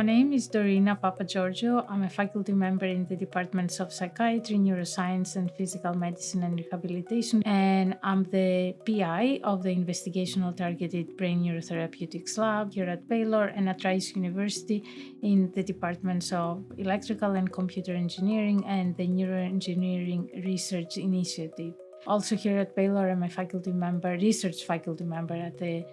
name is Dorina Papageorgio. I'm a faculty member in the departments of Psychiatry, Neuroscience, and Physical Medicine and Rehabilitation, and I'm the PI of the Investigational Targeted Brain Neurotherapeutics Lab here at Baylor and at Rice University in the departments of Electrical and Computer Engineering and the Neuroengineering Research Initiative. Also here at Baylor, I'm a research faculty member at the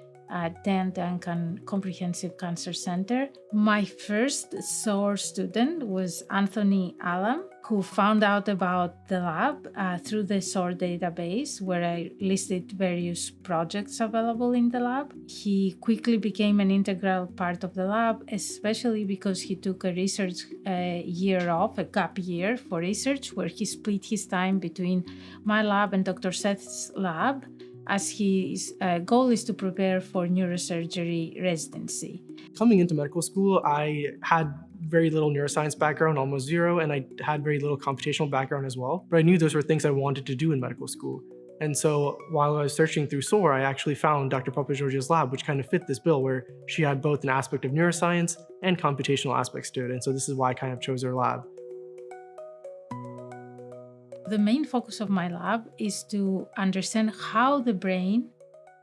Dan Duncan Comprehensive Cancer Center. My first SOAR student was Anthony Allam, who found out about the lab through the SOAR database, where I listed various projects available in the lab. He quickly became an integral part of the lab, especially because he took a research year off, a gap year for research, where he split his time between my lab and Dr. Seth's lab, as his goal is to prepare for neurosurgery residency. Coming into medical school, I had very little neuroscience background, almost zero, and I had very little computational background as well. But I knew those were things I wanted to do in medical school. And so while I was searching through SOAR, I actually found Dr. Papageorgio's lab, which kind of fit this bill, where she had both an aspect of neuroscience and computational aspects to it. And so this is why I kind of chose her lab. The main focus of my lab is to understand how the brain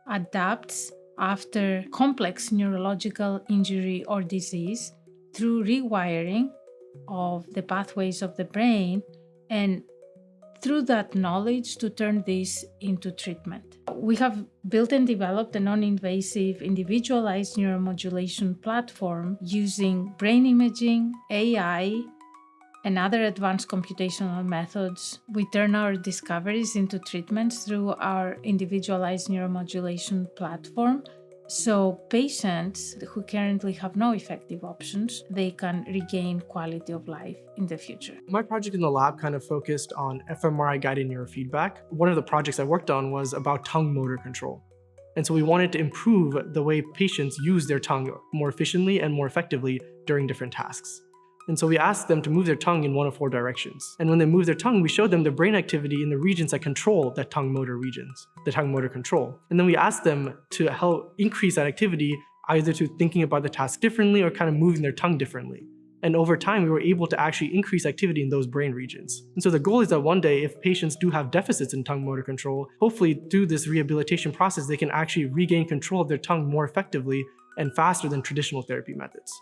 adapts after complex neurological injury or disease through rewiring of the pathways of the brain, and through that knowledge to turn this into treatment. We have built and developed a non-invasive individualized neuromodulation platform using brain imaging, AI, and other advanced computational methods. We turn our discoveries into treatments through our individualized neuromodulation platform. So patients who currently have no effective options, they can regain quality of life in the future. My project in the lab kind of focused on fMRI-guided neurofeedback. One of the projects I worked on was about tongue motor control. And so we wanted to improve the way patients use their tongue more efficiently and more effectively during different tasks. And so we asked them to move their tongue in one of 4 directions. And when they move their tongue, we showed them the brain activity in the regions that control that tongue motor regions, the tongue motor control. And then we asked them to help increase that activity either to thinking about the task differently or kind of moving their tongue differently. And over time, we were able to actually increase activity in those brain regions. And so the goal is that one day, if patients do have deficits in tongue motor control, hopefully through this rehabilitation process, they can actually regain control of their tongue more effectively and faster than traditional therapy methods.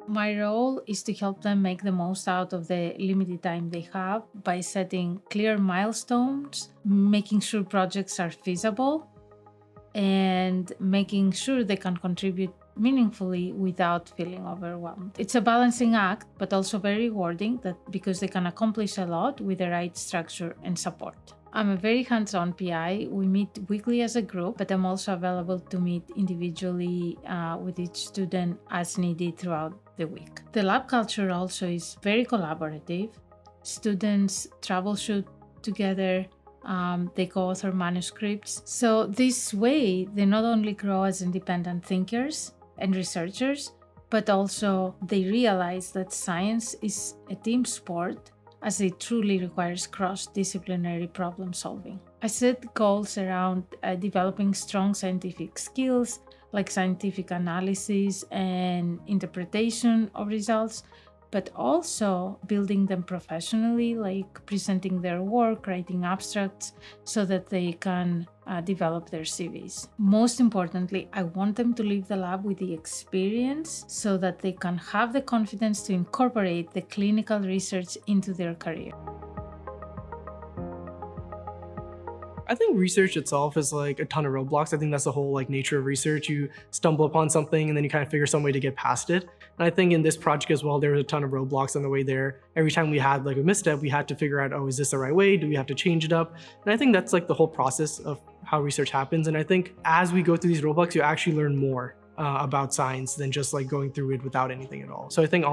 My role is to help them make the most out of the limited time they have by setting clear milestones, making sure projects are feasible, and making sure they can contribute meaningfully without feeling overwhelmed. It's a balancing act, but also very rewarding because they can accomplish a lot with the right structure and support. I'm a very hands-on PI. We meet weekly as a group, but I'm also available to meet individually with each student as needed throughout the week. The lab culture also is very collaborative. Students troubleshoot together, they co-author manuscripts. So this way, they not only grow as independent thinkers and researchers, but also they realize that science is a team sport, as it truly requires cross-disciplinary problem solving. I set goals around developing strong scientific skills like scientific analysis and interpretation of results, but also building them professionally, like presenting their work, writing abstracts, so that they can develop their CVs. Most importantly, I want them to leave the lab with the experience so that they can have the confidence to incorporate the clinical research into their career. I think research itself is like a ton of roadblocks. I think that's the whole nature of research. You stumble upon something and then you kind of figure some way to get past it. And I think in this project as well, there was a ton of roadblocks on the way there. Every time we had a misstep, we had to figure out, oh, is this the right way? Do we have to change it up? And I think that's the whole process of how research happens. And I think as we go through these roadblocks, you actually learn more about science than just going through it without anything at all. So I think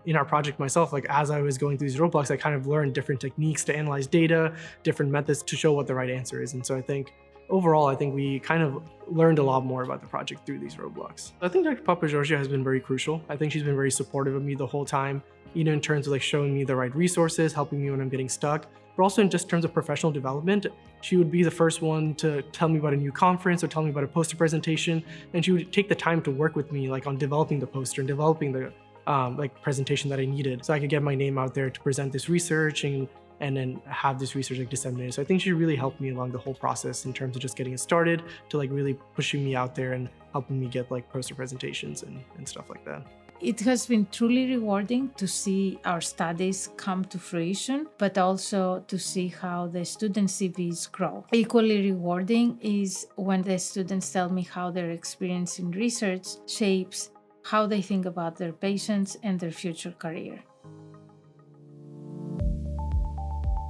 in our project myself, as I was going through these roadblocks, I kind of learned different techniques to analyze data, different methods to show what the right answer is. And so I think overall, I think we kind of learned a lot more about the project through these roadblocks. I think Dr. Papageorgio has been very crucial. I think she's been very supportive of me the whole time, in terms of like showing me the right resources, helping me when I'm getting stuck, but also in just terms of professional development. She would be the first one to tell me about a new conference or tell me about a poster presentation, and she would take the time to work with me like on developing the poster and developing the presentation that I needed, so I could get my name out there to present this research and then have this research like disseminated. So I think she really helped me along the whole process in terms of just getting it started to like really pushing me out there and helping me get like poster presentations and stuff like that. It has been truly rewarding to see our studies come to fruition, but also to see how the student CVs grow. Equally rewarding is when the students tell me how their experience in research shapes how they think about their patients and their future career.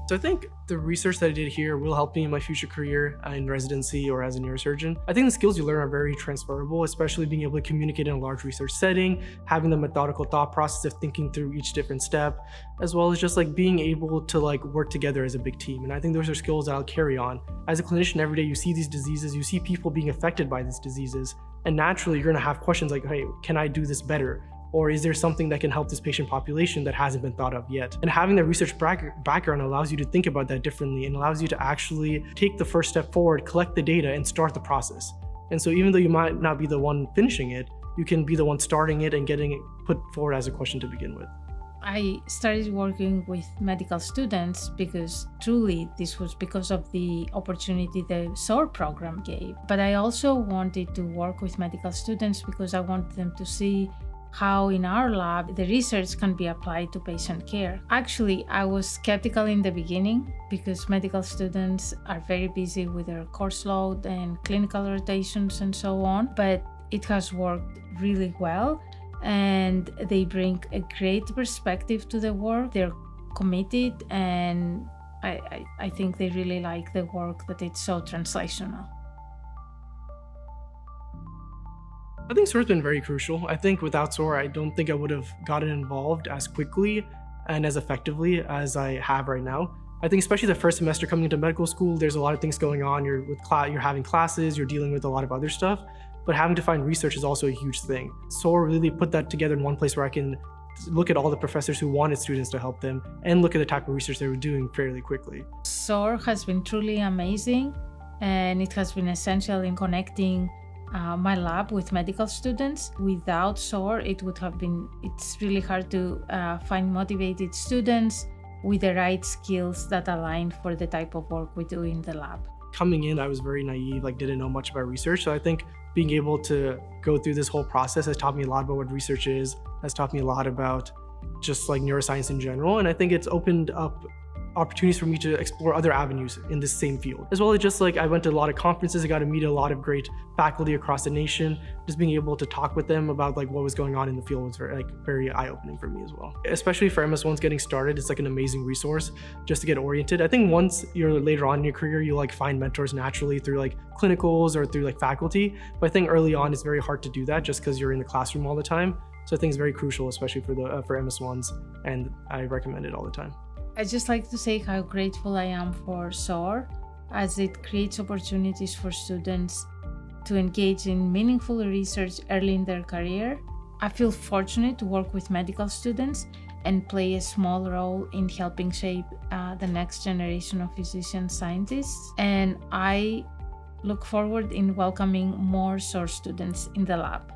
So I think the research that I did here will help me in my future career in residency or as a neurosurgeon. I think the skills you learn are very transferable, especially being able to communicate in a large research setting, having the methodical thought process of thinking through each different step, as well as just like being able to like work together as a big team. And I think those are skills that I'll carry on. As a clinician, every day you see these diseases, you see people being affected by these diseases, and naturally you're gonna have questions like, hey, can I do this better? Or is there something that can help this patient population that hasn't been thought of yet? And having that research background allows you to think about that differently and allows you to actually take the first step forward, collect the data, and start the process. And so even though you might not be the one finishing it, you can be the one starting it and getting it put forward as a question to begin with. I started working with medical students because truly this was because of the opportunity the SOAR program gave. But I also wanted to work with medical students because I wanted them to see how in our lab the research can be applied to patient care. Actually, I was skeptical in the beginning because medical students are very busy with their course load and clinical rotations and so on, but it has worked really well and they bring a great perspective to the work. They're committed and I think they really like the work, that it's so translational. I think SOAR has been very crucial. I think without SOAR, I don't think I would have gotten involved as quickly and as effectively as I have right now. I think especially the first semester coming into medical school, there's a lot of things going on. You're having classes, you're dealing with a lot of other stuff, but having to find research is also a huge thing. SOAR really put that together in one place where I can look at all the professors who wanted students to help them and look at the type of research they were doing fairly quickly. SOAR has been truly amazing and it has been essential in connecting my lab with medical students. Without SOAR, it's really hard to find motivated students with the right skills that align for the type of work we do in the lab. Coming in, I was very naive, didn't know much about research. So I think being able to go through this whole process has taught me a lot about what research is, has taught me a lot about just neuroscience in general. And I think it's opened up opportunities for me to explore other avenues in this same field. As well as just I went to a lot of conferences, I got to meet a lot of great faculty across the nation. Just being able to talk with them about what was going on in the field was very eye-opening for me as well. Especially for MS1s getting started, it's an amazing resource just to get oriented. I think once you're later on in your career, you find mentors naturally through clinicals or through faculty. But I think early on it's very hard to do that just because you're in the classroom all the time. So I think it's very crucial, especially for MS1s, and I recommend it all the time. I'd just like to say how grateful I am for SOAR, as it creates opportunities for students to engage in meaningful research early in their career. I feel fortunate to work with medical students and play a small role in helping shape the next generation of physician scientists. And I look forward in welcoming more SOAR students in the lab.